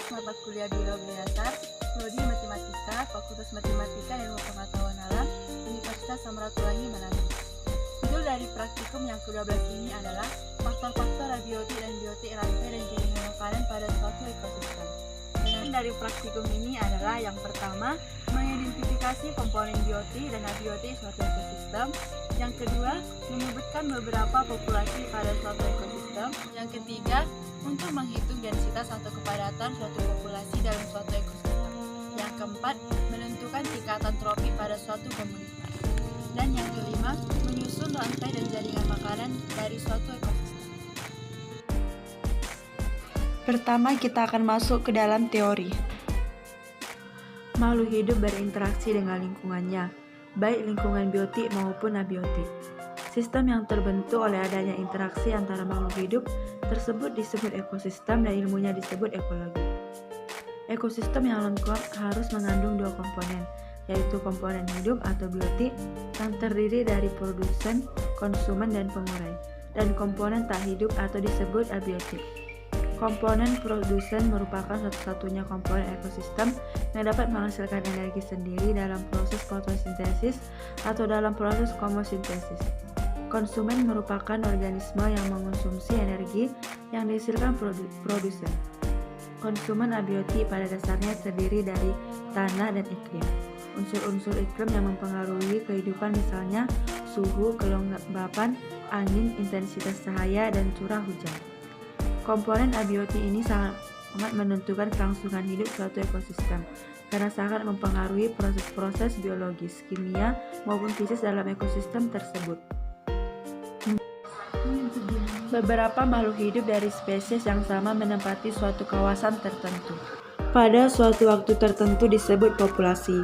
mata kuliah Biologi Dasar, Prodi Matematika, Fakultas Matematika dan Ilmu Pengetahuan Alam, Universitas Samratulangi Manado. Judul dari praktikum yang ke-12 ini adalah faktor-faktor abiotik dan biotik rantai dan jaringan makanan pada suatu ekosistem. Dan dari praktikum ini adalah yang pertama, mengidentifikasi komponen biotik dan abiotik suatu ekosistem. Yang kedua, menyebutkan beberapa populasi pada suatu ekosistem. Yang ketiga, untuk menghitung densitas atau kepadatan suatu populasi dalam suatu ekosistem. Yang keempat, menentukan tingkatan tropik pada suatu komunitas. Dan yang kelima, menyusun rantai dan jaringan makanan dari suatu ekosistem. Pertama, kita akan masuk ke dalam teori. Makhluk hidup berinteraksi dengan lingkungannya, baik lingkungan biotik maupun abiotik. Sistem yang terbentuk oleh adanya interaksi antara makhluk hidup tersebut disebut ekosistem dan ilmunya disebut ekologi. Ekosistem yang lengkap harus mengandung dua komponen, yaitu komponen hidup atau biotik yang terdiri dari produsen, konsumen, dan pengurai, dan komponen tak hidup atau disebut abiotik. Komponen produsen merupakan satu-satunya komponen ekosistem yang dapat menghasilkan energi sendiri dalam proses fotosintesis atau dalam proses komosintesis. Konsumen merupakan organisme yang mengonsumsi energi yang dihasilkan produsen. Konsumen abiotik pada dasarnya terdiri dari tanah dan iklim. Unsur-unsur iklim yang mempengaruhi kehidupan misalnya suhu, kelembapan, angin, intensitas cahaya, dan curah hujan. Komponen abiotik ini sangat menentukan kelangsungan hidup suatu ekosistem karena sangat mempengaruhi proses-proses biologis, kimia, maupun fisik dalam ekosistem tersebut. Beberapa makhluk hidup dari spesies yang sama menempati suatu kawasan tertentu. Pada suatu waktu tertentu disebut populasi.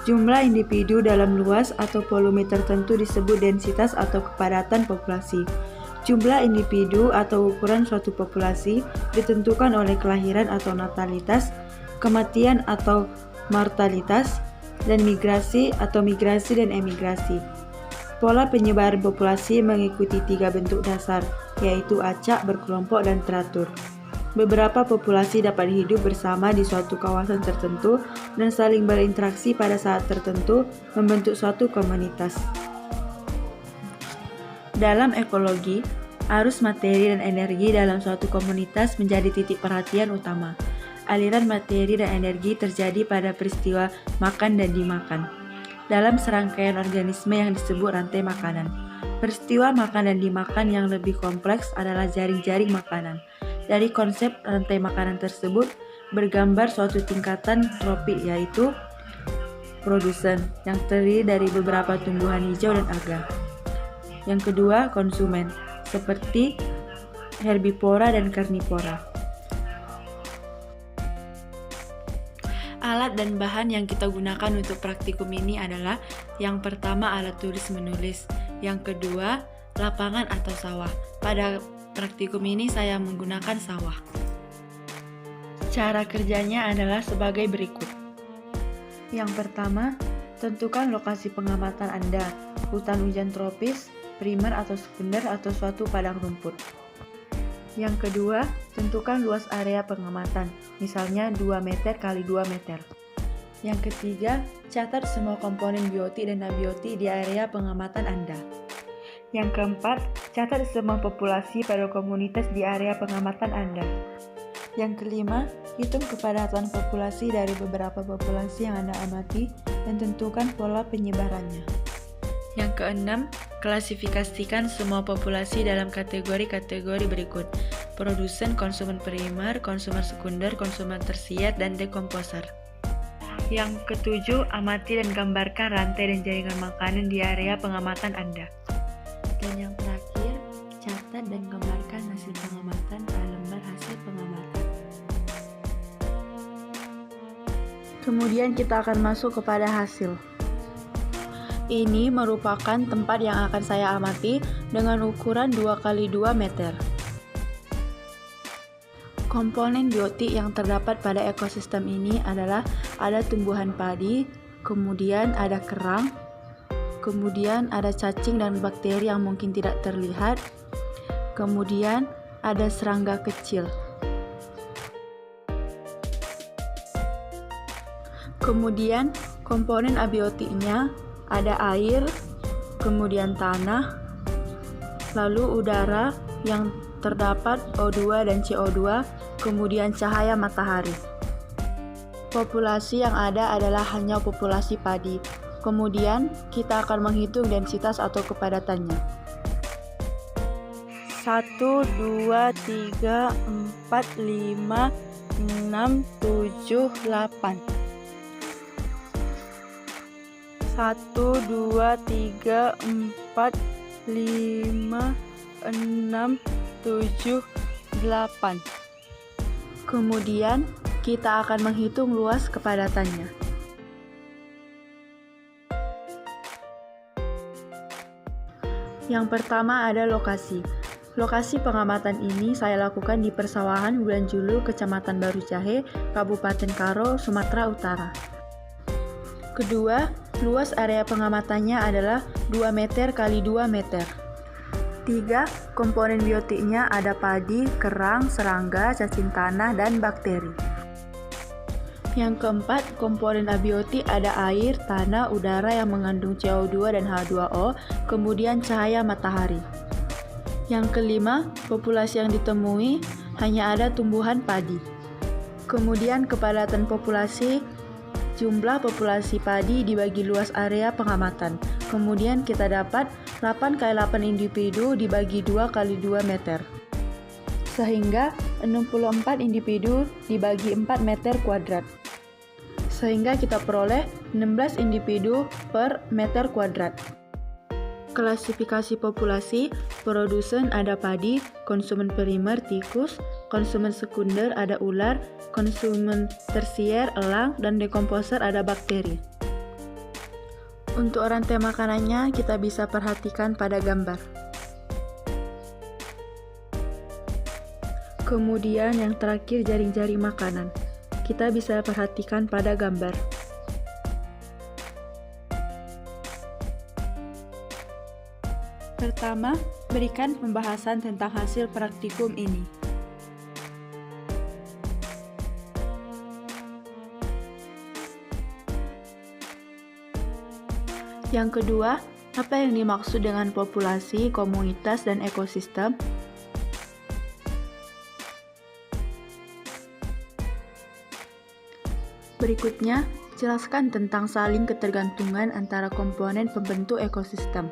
Jumlah individu dalam luas atau volume tertentu disebut densitas atau kepadatan populasi. Jumlah individu atau ukuran suatu populasi ditentukan oleh kelahiran atau natalitas, kematian atau mortalitas, dan migrasi atau migrasi dan emigrasi. Pola penyebaran populasi mengikuti 3 bentuk dasar, yaitu acak, berkelompok, dan teratur. Beberapa populasi dapat hidup bersama di suatu kawasan tertentu dan saling berinteraksi pada saat tertentu membentuk suatu komunitas. Dalam ekologi, arus materi dan energi dalam suatu komunitas menjadi titik perhatian utama. Aliran materi dan energi terjadi pada peristiwa makan dan dimakan dalam serangkaian organisme yang disebut rantai makanan. Peristiwa makan dan dimakan yang lebih kompleks adalah jaring-jaring makanan. Dari konsep rantai makanan tersebut bergambar suatu tingkatan tropik, yaitu produsen yang terdiri dari beberapa tumbuhan hijau dan alga. Yang kedua, konsumen, seperti herbivora dan karnivora. Alat dan bahan yang kita gunakan untuk praktikum ini adalah yang pertama alat tulis menulis, yang kedua lapangan atau sawah. Pada praktikum ini saya menggunakan sawah. Cara kerjanya adalah sebagai berikut. Yang pertama, tentukan lokasi pengamatan Anda, hutan hujan tropis, primer atau sekunder atau suatu padang rumput. Yang kedua, tentukan luas area pengamatan, misalnya 2 meter x 2 meter. Yang ketiga, catat semua komponen biotik dan abiotik di area pengamatan Anda. Yang keempat, catat semua populasi pada komunitas di area pengamatan Anda. Yang kelima, hitung kepadatan populasi dari beberapa populasi yang Anda amati dan tentukan pola penyebarannya. Yang keenam, klasifikasikan semua populasi dalam kategori-kategori berikut: produsen, konsumen primer, konsumen sekunder, konsumen tersier, dan dekomposer. Yang ketujuh, amati dan gambarkan rantai dan jaringan makanan di area pengamatan Anda. Dan yang terakhir, catat dan gambarkan hasil pengamatan pada lembar hasil pengamatan. Kemudian kita akan masuk kepada hasil. Ini merupakan tempat yang akan saya amati dengan ukuran 2 x 2 meter. Komponen biotik yang terdapat pada ekosistem ini adalah ada tumbuhan padi, kemudian ada kerang, kemudian ada cacing dan bakteri yang mungkin tidak terlihat, kemudian ada serangga kecil. Kemudian komponen abiotiknya ada air, kemudian tanah, lalu udara yang terdapat O2 dan CO2, kemudian cahaya matahari. Populasi yang ada adalah hanya populasi padi. Kemudian kita akan menghitung densitas atau kepadatannya. 1, 2, 3, 4, 5, 6, 7, 8. 1, 2, 3, 4, 5, 6, 7, 8. Kemudian kita akan menghitung luas kepadatannya. Yang pertama ada lokasi. Lokasi pengamatan ini saya lakukan di persawahan Bulan Julu, Kecamatan Baru Jahe, Kabupaten Karo, Sumatera Utara. Kedua, luas area pengamatannya adalah 2 meter x 2 meter. 3. Komponen biotiknya ada padi, kerang, serangga, cacing tanah, dan bakteri. Yang keempat, komponen abiotik ada air, tanah, udara yang mengandung CO2 dan H2O, kemudian cahaya matahari. Yang kelima, populasi yang ditemui hanya ada tumbuhan padi. Kemudian kepadatan populasi, jumlah populasi padi dibagi luas area pengamatan. Kemudian kita dapat 8 x 8 individu dibagi 2 x 2 meter. Sehingga 64 individu dibagi 4 meter kuadrat. Sehingga kita peroleh 16 individu per meter kuadrat. Klasifikasi populasi, produsen ada padi, konsumen primer tikus, konsumen sekunder ada ular, konsumen tersier elang, dan dekomposer ada bakteri. Untuk rantai makanannya kita bisa perhatikan pada gambar. Kemudian yang terakhir jaring-jaring makanan. Kita bisa perhatikan pada gambar. Pertama, berikan pembahasan tentang hasil praktikum ini. Yang kedua, apa yang dimaksud dengan populasi, komunitas, dan ekosistem? Berikutnya, jelaskan tentang saling ketergantungan antara komponen pembentuk ekosistem.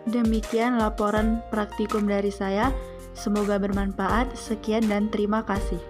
Demikian laporan praktikum dari saya. Semoga bermanfaat. Sekian dan terima kasih.